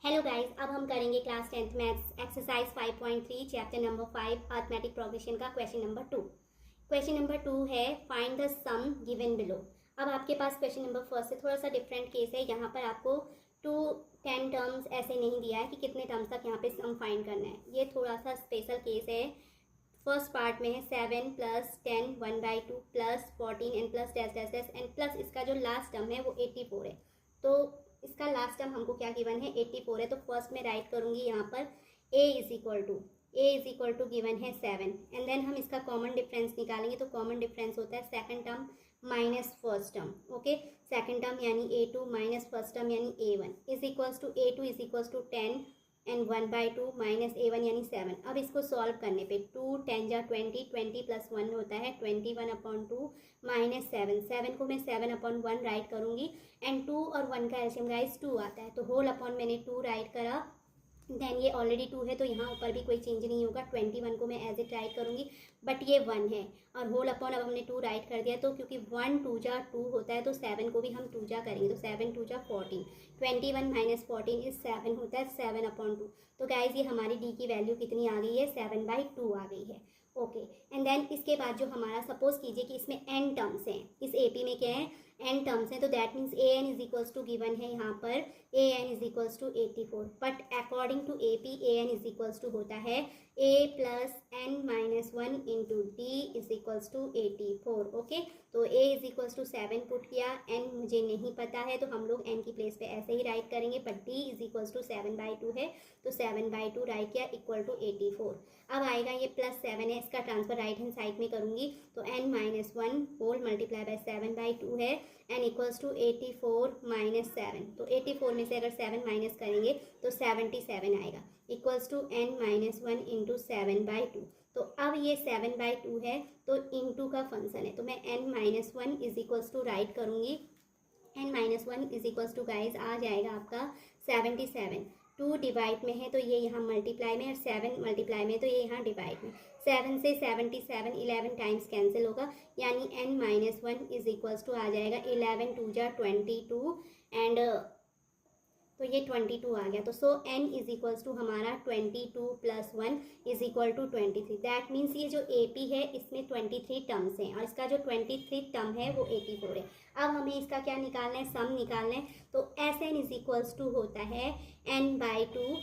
Hello guys, अब हम करेंगे class 10th maths exercise 5.3 chapter number 5 arithmetic progression का क्वेश्चन नंबर 2। क्वेश्चन नंबर 2 है find the sum given below. अब आपके पास क्वेश्चन नंबर फर्स्ट से थोड़ा सा डिफरेंट केस है। यहाँ पर आपको 10 टर्म्स ऐसे नहीं दिया है कि कितने टर्म्स तक यहाँ पे सम फाइंड करना है। ये थोड़ा सा स्पेशल केस है। फर्स्ट पार्ट में है 7 + 10 1/2 + 14 and plus dash dash dash and plus इसका जो लास्ट टर्म है वो 84 है। तो इसका लास्ट टर्म हमको क्या गिवन है 84 है। तो फर्स्ट में राइट करूंगी यहाँ पर a is equal to given है 7 एंड देन हम इसका कॉमन डिफरेंस निकालेंगे। तो कॉमन डिफरेंस होता है second term minus first term. Okay, second term यानी a2 माइनस फर्स्ट टर्म यानी a1 is equals to a2 is equals to 10 and 1/2 minus a1 यानी 7। अब इसको सॉल्व करने पे 2 10 जा 20 20 + 1 होता है 21/2 माइनस 7 को मैं 7/1 राइट करूंगी एंड 2 और 1 का एलसीएम गाइस 2 आता है। तो होल अपॉन मैंने 2 राइट करा, देन ये ऑलरेडी 2 है तो यहाँ ऊपर भी कोई चेंज नहीं होगा। 21 को मैं एज इट राइट करूंगी बट ये 1 है और होल अपॉन अब हमने 2 राइट कर दिया। तो क्योंकि 1 2 जा 2 होता है तो 7 को भी हम 2 जा करेंगे तो 7 2 जा 14 21 माइनस 14 इज 7 होता है 7/2। तो गाइज ये हमारी डी की वैल्यू कितनी आ गई है 7/2 आ गई है। ओके एंड देन इसके बाद जो हमारा सपोज कीजिए कि इसमें n टर्म्स हैं, इस एपी में क्या है n टर्म्स हैं, तो that means A N is equals to given है यहाँ पर A N is equals to 84 but according to A P A N is equals to होता है a + n-1 into D is equals to 84। Okay, तो a is equals to 7 put किया, n मुझे नहीं पता है तो हम लोग n की प्लेस पे ऐसे ही राइट करेंगे but d is equals to 7/2 है तो 7/2 राइट किया इक्वल टू 84। अब आएगा ये +7 है, इसका ट्रांसफर राइट हैंड साइड में करूंगी तो n-1 होल मल्टीप्लाई बाय 7/2 है एंड इक्वल्स टू 84 माइनस 7। तो 84 में से अगर 7 माइनस करेंगे तो 77 आएगा इक्वल्स टू n-1 इंटू 7/2। तो अब ये 7/2 है तो इंटू का फंक्शन है तो मैं n-1 is equals to write करूंगी। n-1 is equals to guys आ जाएगा आपका 77। 2 डिवाइड में है तो ये यहाँ मल्टीप्लाई में और 7 मल्टीप्लाई में तो ये यहाँ डिवाइड में। 7 से 77 11 टाइम्स कैंसिल होगा यानी n-1 इज इक्वल्स टू आ जाएगा 11 2 जा 22 एंड तो ये 22 आ गया। तो so n is equals to हमारा 22 + 1 is equal to 23। That means ये जो AP है इसमें 23 टर्म्स हैं और इसका जो 23 टर्म है वो 84 है। अब हमें इसका क्या निकालना है, सम निकालना है। तो Sn इज इक्वल्स टू होता है n/2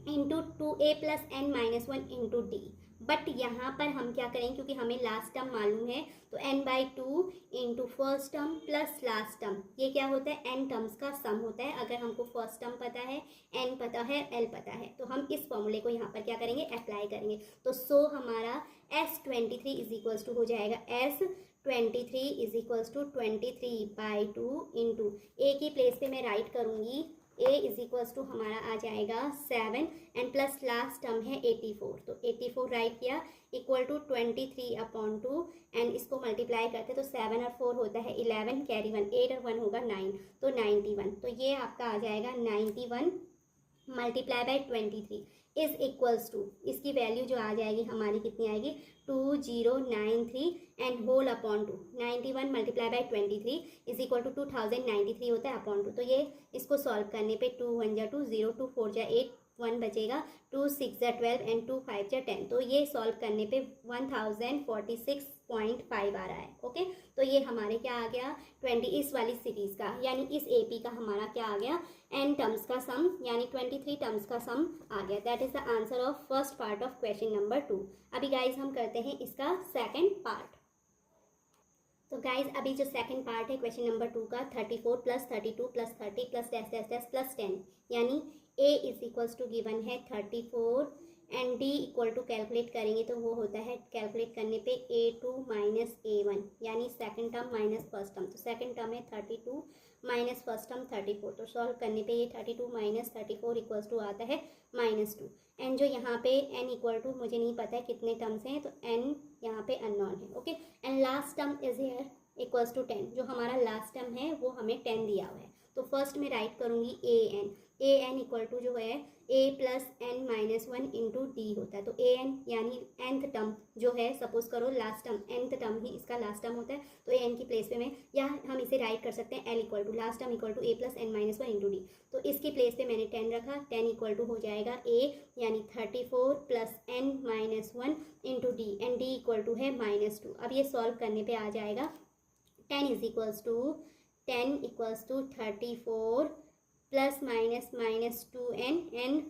into 2a + n-1 into D. But यहाँ पर हम क्या करेंगे क्योंकि हमें लास्ट टर्म मालूम है तो n/2 into first term plus last term, ये क्या होता है n टर्म्स का सम होता है। अगर हमको फर्स्ट टर्म पता है, n पता है, l पता है तो हम इस फॉर्मूले को यहाँ पर क्या करेंगे अप्लाई करेंगे। तो सो हमारा S23 इज इक्वल्स टू हो जाएगा S23 is equals to 23/2 into A की प्लेस पे मैं राइट करूँगी a इज इक्वल्स टू हमारा आ जाएगा 7 एंड प्लस लास्ट टर्म है 84 तो 84 राइट किया इक्वल टू 23/2 एंड इसको मल्टीप्लाई करते तो 7 और 4 होता है 11 कैरी 1 8 और 1 होगा 9 तो 91। तो ये आपका आ जाएगा 91 multiply by 23 is equals to इसकी वैल्यू जो आ जाएगी हमारी कितनी आएगी 2093 and whole upon 2 91 multiply by 23 is equal to 2093 होता है अपॉन 2। तो ये इसको सॉल्व करने पे 2 1 जा 2 0 2 4 जा 8 1 बचेगा 2 6 जा 12 एंड 2 5 जा 10। तो ये सॉल्व करने पे 1046.5 आ रहा है। ओके, तो ये हमारे क्या आ गया 20 इस वाली सीरीज का यानी इस AP का हमारा क्या आ गया n टर्म्स का सम यानी 23 टर्म्स का सम आ गया। That is the answer of first part of question number 2। अभी गाइज हम करते हैं इसका सेकंड पार्ट। तो गाइज अभी जो सेकंड पार्ट है क्वेश्चन नंबर 2 का 34 + 32 + 30 + डैश डैश डैश + 10 यानी a is equals to given है 34 and d equal to calculate करेंगे तो वो होता है कैलकुलेट करने पे a2 माइनस a1 यानी second term minus first term. तो सेकंड टर्म है 32 माइनस फर्स्ट टर्म 34 तो सॉल्व करने पे ये 32 माइनस 34 इक्वल्स टू आता है -2 एंड जो यहाँ पे n इक्वल टू मुझे नहीं पता है कितने टर्म्स हैं तो n यहाँ पे अननोन है। Okay and last term is here equals to 10। जो हमारा लास्ट टर्म है वो हमें 10 दिया हुआ है तो फर्स्ट में राइट करूँगी an A N equal to जो है A plus N minus one into D होता है। तो ए एन यानी nth टर्म जो है, सपोज करो लास्ट टर्म nth टर्म ही इसका लास्ट टर्म होता है, तो ए एन की प्लेस पे मैं, या हम इसे राइट कर सकते हैं l equal to last term equal to a plus N minus one into d. तो इसकी प्लेस पे मैंने 10 रखा, 10 इक्वल टू हो जाएगा ए यानी 34 plus N minus one into d, and d equal to है -2। अब ये सॉल्व करने पे आ जाएगा 10 is equals to 34 plus minus -2 n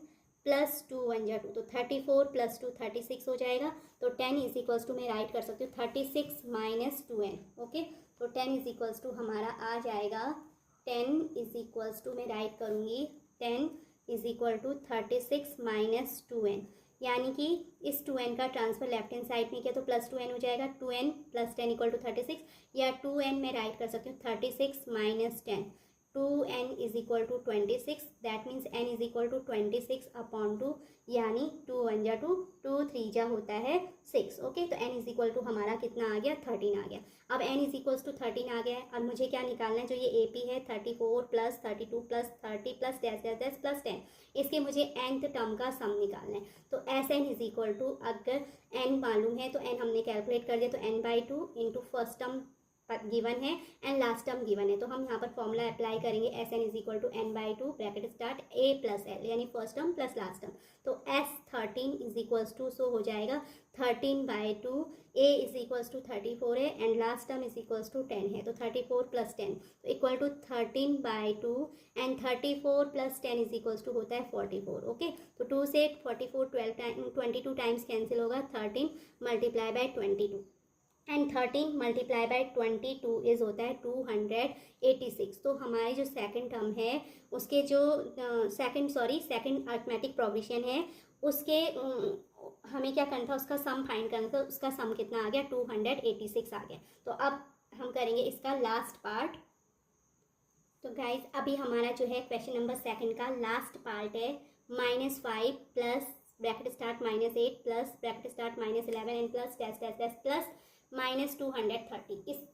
plus 2 1 जा 2, तो 34 प्लस 2 36 हो जाएगा। तो 10 इज इक्वल्स टू मैं राइट कर सकती हूँ 36 माइनस 2n। ओके, तो 10 इज इक्वल्स टू हमारा आ जाएगा 10 इज इक्वल्स टू मैं राइट करूँगी 10 is equal to 36 minus 2n, यानी कि इस 2n का ट्रांसफर लेफ्ट हैंड साइड में किया तो प्लस 2n हो जाएगा, 2n प्लस 10 इक्वल टू 36, या 2n मैं राइट कर सकती हूँ 36 minus 10, 2n is equal to 26, that means n is equal to 26 upon 2, यानी 2 1 जा 2, 2 3 जा होता है 6। ओके, तो n इज इक्वल टू हमारा कितना आ गया 13 आ गया। अब n इज इक्वल्स टू 13 आ गया है, और मुझे क्या निकालना है, जो ये AP है 34 plus 32 plus 30 plus dash dash dash plus 10, इसके मुझे nth टर्म का सम निकालना है। तो Sn इज इक्वल टू, अगर n मालूम है तो n हमने कैलकुलेट कर दिया, तो n/2 into first term given है एंड लास्ट टर्म गिवन है, तो हम यहाँ पर फॉर्मूला अप्लाई करेंगे Sn is equal to n/2 bracket start a plus l, यानी first term plus last term. तो S13 इज इक्वल्स टू सो हो जाएगा 13/2, a इज इक्वल्स टू 34 है and last term is equals to 10 है, तो 34 plus 10 तो equal to 13/2 and 34 plus 10 is equals to होता है 44। ओके, तो 2 से 44 22 टाइम्स कैंसिल होगा, 13 multiply by 22 and 13 multiply by 22 is होता है 286। तो हमारी जो सेकंड टर्म है उसके जो सेकंड अरिथमेटिक प्रोग्रेशन है उसके हमें क्या करना था, उसका सम फाइंड करना था, उसका सम कितना आ गया 286 आ गया। तो अब हम करेंगे इसका लास्ट पार्ट। तो गाइज अभी हमारा जो है क्वेश्चन नंबर सेकंड का लास्ट पार्ट है -5 plus bracket start -8 plus bracket start -11 and plus dash dash dash plus -230।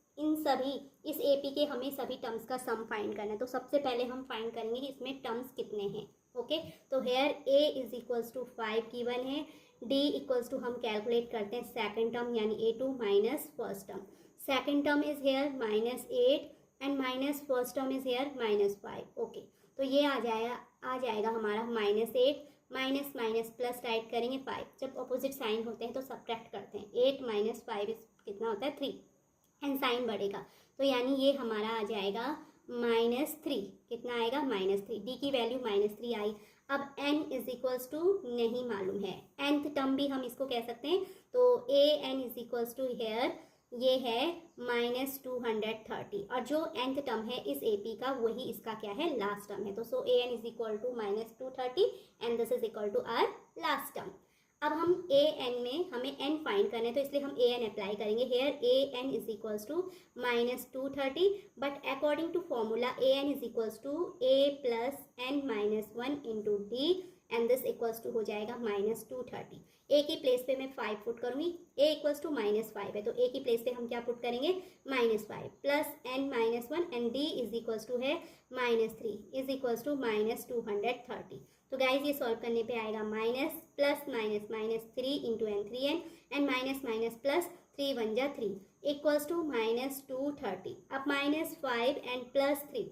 इस AP के हमें सभी टर्म्स का सम फाइंड करना है। तो सबसे पहले हम फाइंड करेंगे कि इसमें टर्म्स कितने हैं। ओके, तो here a is equals to 5 given है, d इक्वल्स टू हम कैलकुलेट करते हैं सेकंड टर्म यानी a2 minus first term, second term is here -8 and minus first term is here -5। Okay, तो ये आ जाएगा हमारा -8 माइनस माइनस प्लस राइट करेंगे 5, जब अपोजिट साइन होते हैं तो सब्ट्रैक्ट करते हैं, 8 माइनस 5 कितना होता है 3 एंड साइन बढ़ेगा, तो यानी ये हमारा आ जाएगा -3, कितना आएगा -3, डी की वैल्यू -3 आई। अब n इज इक्वल्स टू नहीं मालूम है, nth टर्म भी हम इसको कह सकते हैं, तो a n is equals to here ये है -230, और जो nth टर्म है इस AP का वही इसका क्या है लास्ट टर्म है, तो so a n is equal to -230 and this is equal to our last term. अब हम a n में हमें n फाइंड करना है, तो इसलिए हम a n अप्लाई करेंगे, here a n is equals to -230, but according to formula a n is equals to a plus n minus 1 into d and this equals to हो जाएगा -230। a की place पे मैं 5 पुट करूँगी, a equals to -5 है, तो a की place पे हम क्या पुट करेंगे -5 plus n minus 1 and d is equals to है -3 इज इक्वल्स टू -230। तो गाइज ये सॉल्व करने पे आएगा minus plus minus -3 into n 3n and minus minus plus 3 1 जा 3 इक्वल्स टू -230। अब -5 एंड +3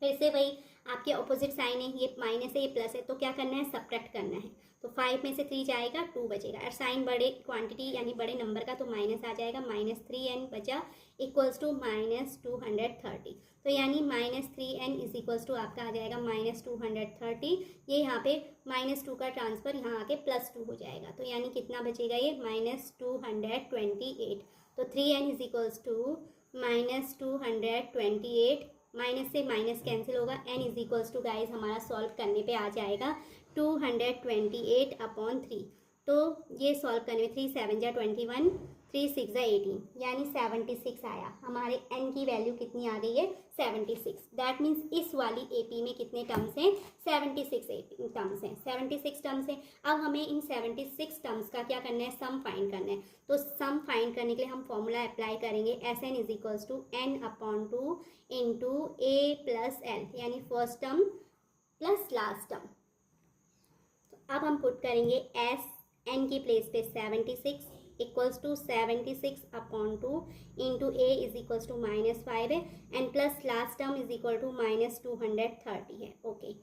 फिर से वही आपके ऑपोजिट साइन है, ये माइनस है ये प्लस है, तो क्या करना है सब्ट्रैक्ट करना है, तो 5 में से 3 जाएगा 2 बचेगा, और साइन बड़े क्वांटिटी यानी बड़े नंबर का तो माइनस आ जाएगा, -3n बचा इक्वल्स टू -230, तो यानी -3n इज इक्वल्स टू आपका आ जाएगा -230, ये यहाँ पे -2 का ट्रांसफर यहाँ आके +2 हो जाएगा, तो यानी कितना बचेगा ये -228, तो 3n is equals to -228, minus से माइनस कैंसिल होगा, n is equals to guys हमारा सॉल्व करने पे आ जाएगा 228 अपॉन 3, तो ये सॉल्व करने में 3 7 जा 21, 3 6 जा 18, यानी 76 आया। हमारे n की वैल्यू कितनी आ गई है 76, दैट मीन्स इस वाली AP में कितने टर्म्स हैं 76 टर्म्स हैं, 76 टर्म्स हैं। अब हमें इन 76 टर्म्स का क्या करना है सम फाइंड करना है, तो सम फाइंड करने के लिए हम फॉर्मूला अप्लाई करेंगे, Sn is equals to n upon 2 into a plus l, यानी first term plus last term. तो अब हम पुट करेंगे एस एन की प्लेस पे 76 equals to 76 upon 2 into a is equals to -5 है and plus last term is equal to -230 है। Okay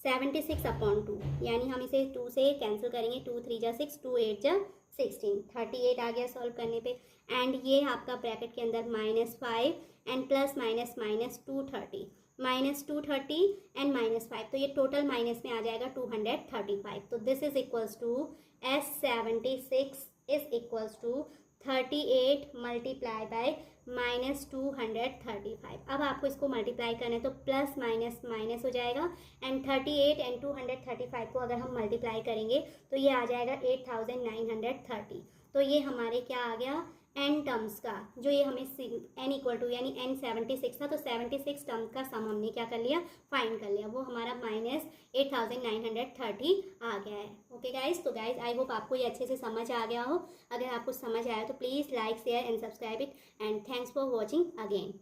76 upon 2 यानी हम इसे 2 से कैंसिल करेंगे, 2 3 जा 6, 2 8 जा 16, 38 आ गया सॉल्व करने पे। एंड ये आपका ब्रैकेट के अंदर -5 and plus minus minus 230 -230 and -5, तो ये टोटल माइनस में आ जाएगा 235। तो this is equals to S76 is equals to 38 multiply by -235। अब आपको इसको मल्टीप्लाई करना है तो प्लस माइनस माइनस हो जाएगा एंड 38 एंड 235 को अगर हम मल्टीप्लाई करेंगे तो ये आ जाएगा 8930। तो ये हमारे क्या आ गया एन टर्म्स का, जो ये हमें एन इक्वल टू यानी एन 76 था, तो 76 टर्म्स का सम हमने क्या कर लिया, फाइंड कर लिया, वो हमारा -8930 आ गया है। ओके गाइज, तो गाइज आई होप आपको ये अच्छे से समझ आ गया हो। अगर आपको समझ आया तो please like share and subscribe it and thanks for watching again.